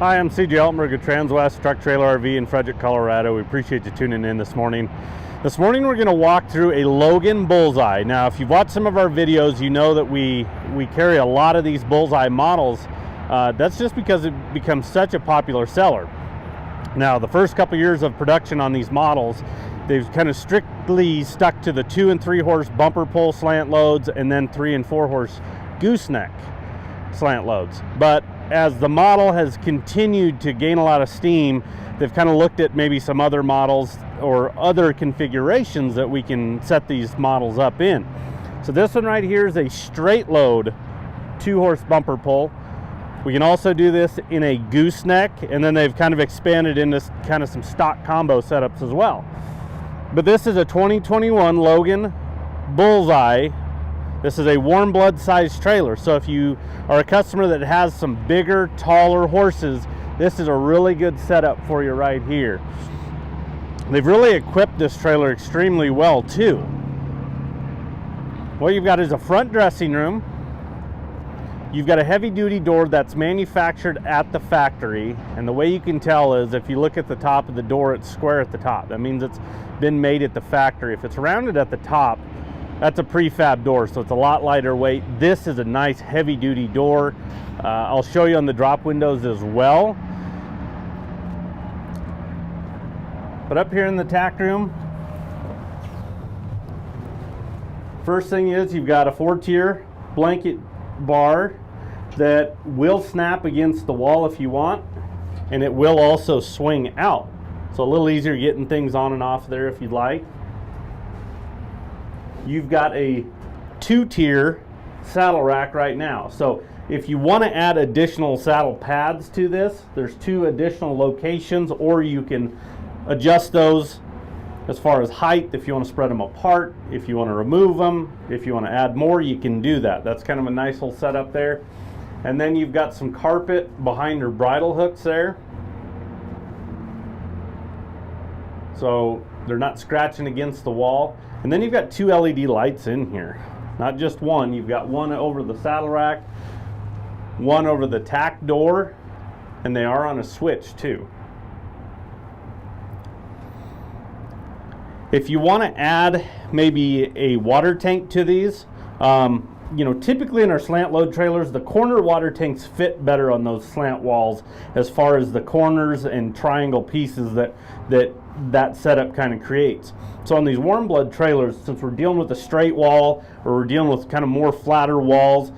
Hi, I'm CJ Altenberg of Transwest Truck Trailer RV in Frederick, Colorado. We appreciate you tuning in this morning. This morning we're going to walk through a Logan Bullseye. Now, if you've watched some of our videos, you know that we carry a lot of these Bullseye models. That's just because it becomes such a popular seller. Now, the first couple years of production on these models, they've kind of strictly stuck to the 2 and 3 horse bumper pull slant loads and then 3 and 4 horse gooseneck slant loads. But as the model has continued to gain a lot of steam, they've kind of looked at maybe some other models or other configurations that we can set these models up in. So this one right here is a straight load 2 horse bumper pull. We can also do this in a gooseneck, and then they've kind of expanded into kind of some stock combo setups as well. But this is a 2021 Logan Bullseye. This is a warm blood size trailer, so if you are a customer that has some bigger, taller horses, this is a really good setup for you right here. They've really equipped this trailer extremely well too. What you've got is a front dressing room. You've got a heavy duty door that's manufactured at the factory, and the way you can tell is if you look at the top of the door, it's square at the top. That means it's been made at the factory. If it's rounded at the top, that's a prefab door, so it's a lot lighter weight. This is a nice heavy duty door. I'll show you on the drop windows as well. But up here in the tack room, first thing is you've got a 4-tier blanket bar that will snap against the wall if you want, and it will also swing out. So a little easier getting things on and off there if you'd like. You've got a 2-tier saddle rack right now. So if you want to add additional saddle pads to this, there's 2 additional locations, or you can adjust those as far as height if you want to spread them apart, if you want to remove them, if you want to add more, you can do that. That's kind of a nice little setup there. And then you've got some carpet behind your bridle hooks there, so they're not scratching against the wall. And then you've got 2 LED lights in here, not just one. You've got one over the saddle rack, one over the tack door, and they are on a switch too. If you want to add maybe a water tank to these, you know, typically in our slant load trailers, the corner water tanks fit better on those slant walls as far as the corners and triangle pieces that setup kind of creates. So on these warm blood trailers, since we're dealing with a straight wall or we're dealing with kind of more flatter walls,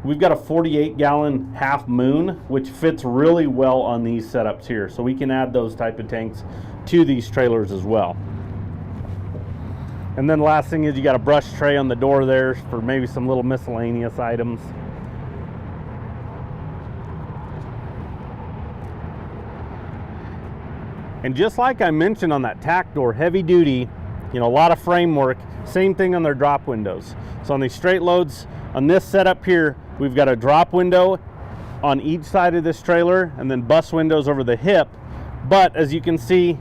we've got a 48-gallon half moon, which fits really well on these setups here. So we can add those type of tanks to these trailers as well. And then last thing is you got a brush tray on the door there for maybe some little miscellaneous items. And just like I mentioned on that tack door, heavy duty, you know, a lot of framework, same thing on their drop windows. So on these straight loads, on this setup here, we've got a drop window on each side of this trailer and then bus windows over the hip. But as you can see,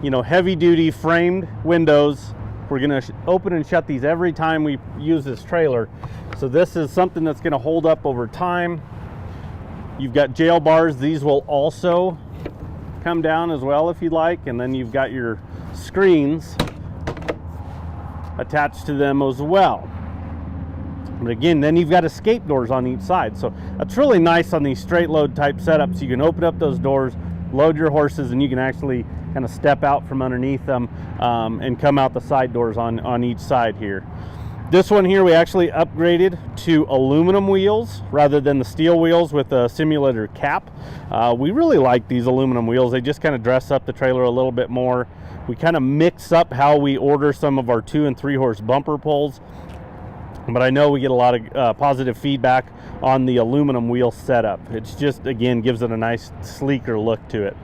you know, heavy duty framed windows. We're going to open and shut these every time we use this trailer. So this is something that's going to hold up over time. You've got jail bars. These will also come down as well if you'd like. And then you've got your screens attached to them as well. But again, then you've got escape doors on each side. So that's really nice on these straight load type setups. You can open up those doors, load your horses, and you can actually kind of step out from underneath them and come out the side doors on each side here. This one here we actually upgraded to aluminum wheels rather than the steel wheels with a simulator cap. We really like these aluminum wheels. They just kind of dress up the trailer a little bit more. We kind of mix up how we order some of our 2 and 3 horse bumper pulls, but I know we get a lot of positive feedback on the aluminum wheel setup. It's just, again, gives it a nice sleeker look to it.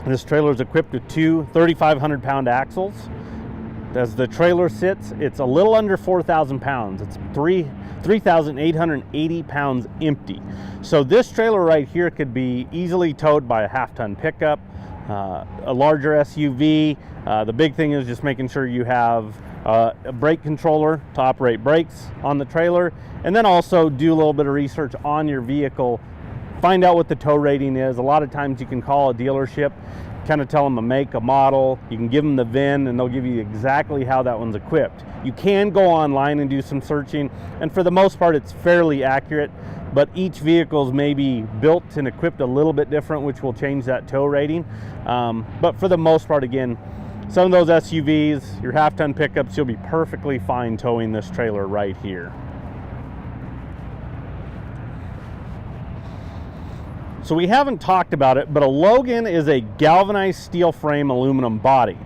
This trailer is equipped with 2 3,500-pound axles. As the trailer sits, it's a little under 4,000 pounds. It's 3,880 pounds empty. So this trailer right here could be easily towed by a half-ton pickup, a larger SUV. The big thing is just making sure you have a brake controller to operate brakes on the trailer, and then also do a little bit of research on your vehicle find out what the tow rating is. A lot of times you can call a dealership, kind of tell them a make, a model, you can give them the VIN, and they'll give you exactly how that one's equipped. You can go online and do some searching, and for the most part it's fairly accurate, but each vehicle is maybe built and equipped a little bit different, which will change that tow rating. But for the most part, again, some of those SUVs, your half-ton pickups, you'll be perfectly fine towing this trailer right here. So we haven't talked about it, but a Logan is a galvanized steel frame aluminum body.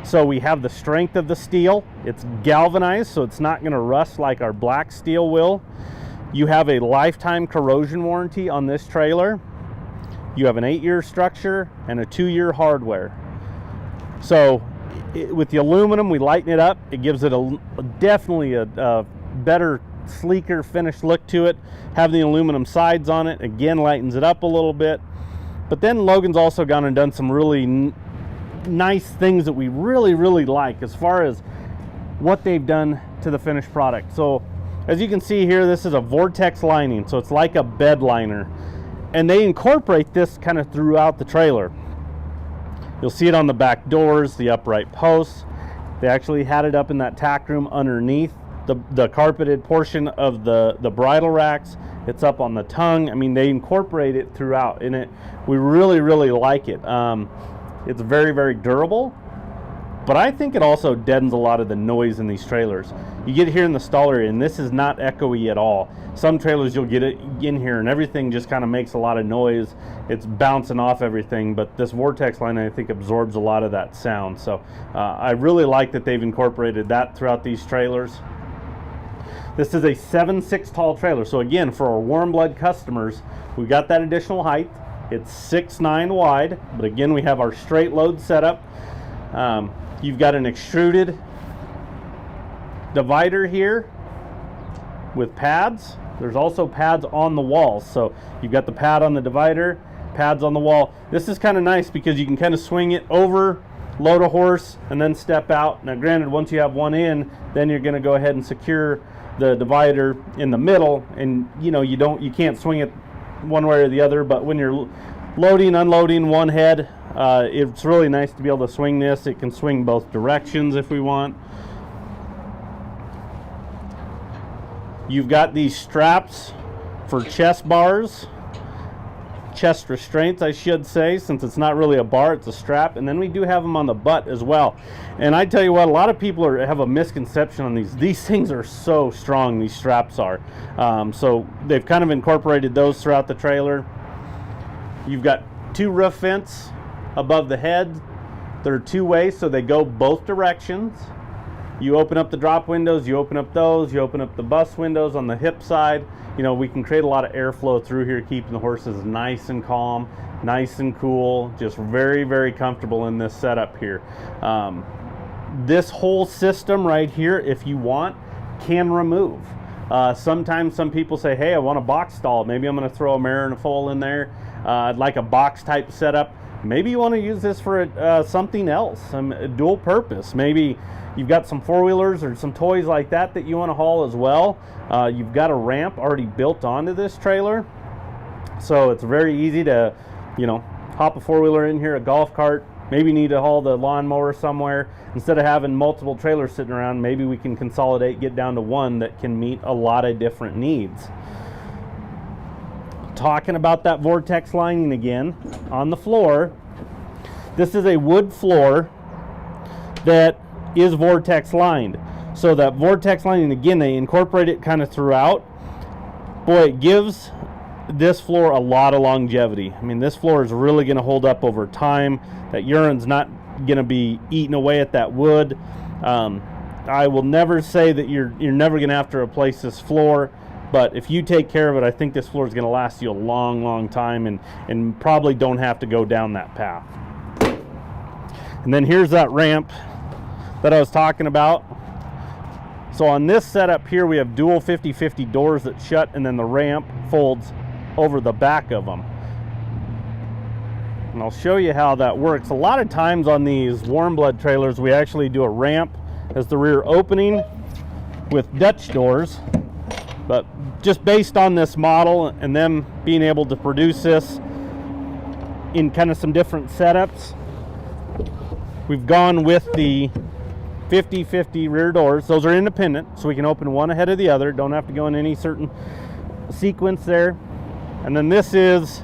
So we have the strength of the steel. It's galvanized, so it's not going to rust like our black steel will. You have a lifetime corrosion warranty on this trailer. You have an 8-year structure and a 2-year hardware. So with the aluminum, we lighten it up. It gives it definitely a better, sleeker finished look to it. Having the aluminum sides on it again lightens it up a little bit. But then Logan's also gone and done some really nice things that we really like as far as what they've done to the finished product. So as you can see here, this is a vortex lining, so it's like a bed liner, and they incorporate this kind of throughout the trailer. You'll see it on the back doors, the upright posts. They actually had it up in that tack room underneath the carpeted portion of the bridle racks. It's up on the tongue. I mean, they incorporate it throughout, and we really like it. It's very durable, but I think it also deadens a lot of the noise in these trailers. You get here in the stall area, and this is not echoey at all. Some trailers you'll get it in here and everything just kind of makes a lot of noise. It's bouncing off everything, but this vortex line I think absorbs a lot of that sound. So I really like that they've incorporated that throughout these trailers. This is a 7'6" tall trailer. So again, for our warm blood customers, we got that additional height. It's 6'9" wide, but again, we have our straight load setup. You've got an extruded divider here with pads. There's also pads on the walls. So you've got the pad on the divider, pads on the wall. This is kind of nice because you can kind of swing it over, load a horse, and then step out. Now granted, once you have one in, then you're going to go ahead and secure the divider in the middle, and you can't swing it one way or the other. But when you're loading, unloading one head, it's really nice to be able to swing this. It can swing both directions if we want. You've got these straps for chest bars, chest restraints I should say, since it's not really a bar, it's a strap. And then we do have them on the butt as well. And I tell you what, a lot of people have a misconception on these things are so strong, these straps are. So they've kind of incorporated those throughout the trailer. You've got 2 roof vents above the head. They're 2-way, so they go both directions. You open up the drop windows, you open up those, you open up the bus windows on the hip side. We can create a lot of airflow through here, keeping the horses nice and calm, nice and cool, just very comfortable in this setup here. This whole system right here, if you want, can remove. Sometimes some people say, hey, I want a box stall. Maybe I'm going to throw a mirror and a foal in there. I'd like a box type setup. Maybe you want to use this for something else, some dual purpose. Maybe you've got some 4-wheelers or some toys like that you want to haul as well. You've got a ramp already built onto this trailer, so it's very easy to, hop a 4-wheeler in here, a golf cart. Maybe you need to haul the lawnmower somewhere. Instead of having multiple trailers sitting around, maybe we can consolidate, get down to one that can meet a lot of different needs. Talking about that vortex lining again, on the floor, this is a wood floor that is vortex lined. So that vortex lining, again, they incorporate it kind of throughout. Boy, it gives this floor a lot of longevity. I mean, this floor is really going to hold up over time. That urine's not going to be eating away at that wood. I will never say that you're never going to have to replace this floor, but if you take care of it, I think this floor is going to last you a long time, and probably don't have to go down that path. And then here's that ramp that I was talking about. So on this setup here, we have dual 50/50 doors that shut, and then the ramp folds over the back of them. And I'll show you how that works. A lot of times on these warm blood trailers, we actually do a ramp as the rear opening with Dutch doors. But just based on this model and them being able to produce this in kind of some different setups, we've gone with the 50-50 rear doors. Those are independent, so we can open one ahead of the other. Don't have to go in any certain sequence there. And then this is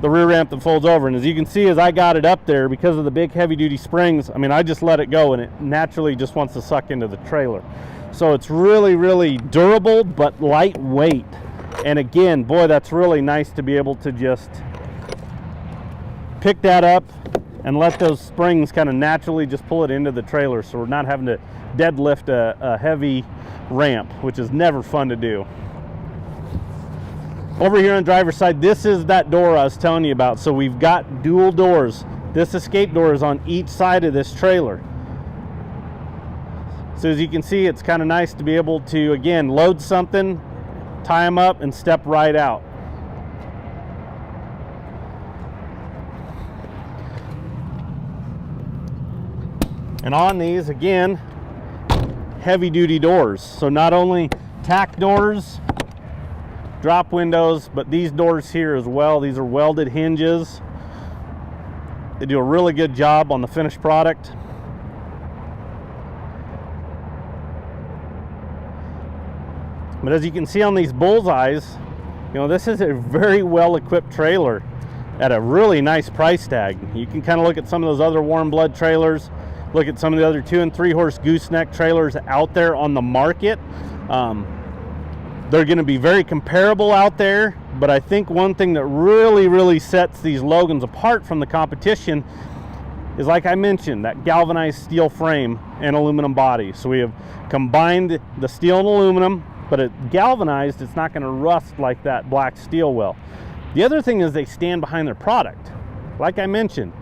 the rear ramp that folds over. And as you can see, as I got it up there, because of the big heavy duty springs, I mean, I just let it go and it naturally just wants to suck into the trailer. So it's really, really durable, but lightweight. And again, boy, that's really nice to be able to just pick that up and let those springs kind of naturally just pull it into the trailer, so we're not having to deadlift a heavy ramp, which is never fun to do. Over here on the driver's side, this is that door I was telling you about. So we've got dual doors. This escape door is on each side of this trailer. So as you can see, it's kind of nice to be able to, again, load something, tie them up, and step right out. And on these, again, heavy duty doors. So not only tack doors, drop windows, but these doors here as well. These are welded hinges. They do a really good job on the finished product. But as you can see on these Bullseyes, you know, this is a very well equipped trailer at a really nice price tag. You can kind of look at some of those other warm blood trailers, look at some of the other 2 and 3 horse gooseneck trailers out there on the market. They're going to be very comparable out there, but I think one thing that really sets these Logans apart from the competition is, like I mentioned, that galvanized steel frame and aluminum body. So we have combined the steel and aluminum, but it's galvanized. It's not going to rust like that black steel will. The other thing is they stand behind their product. Like I mentioned,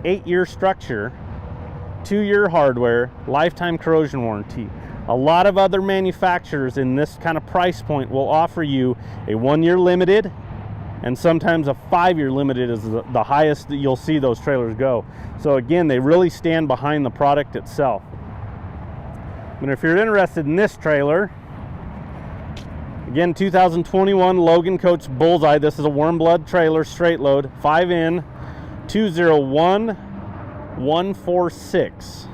8-year structure, 2-year hardware, lifetime corrosion warranty. A lot of other manufacturers in this kind of price point will offer you a 1-year limited, and sometimes a 5-year limited is the highest that you'll see those trailers go. So again, they really stand behind the product itself. But if you're interested in this trailer, again, 2021 Logan Coach Bullseye. This is a warm blood trailer, straight load, 5N 201146.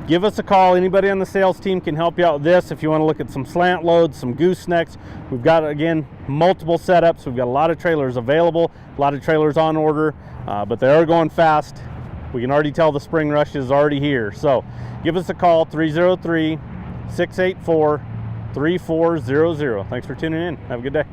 Give us a call. Anybody on the sales team can help you out with this. If you want to look at some slant loads, some goosenecks, we've got, again, multiple setups. We've got a lot of trailers available, a lot of trailers on order, but they are going fast. We can already tell the spring rush is already here. So give us a call, 303-684-3400. Thanks for tuning in. Have a good day.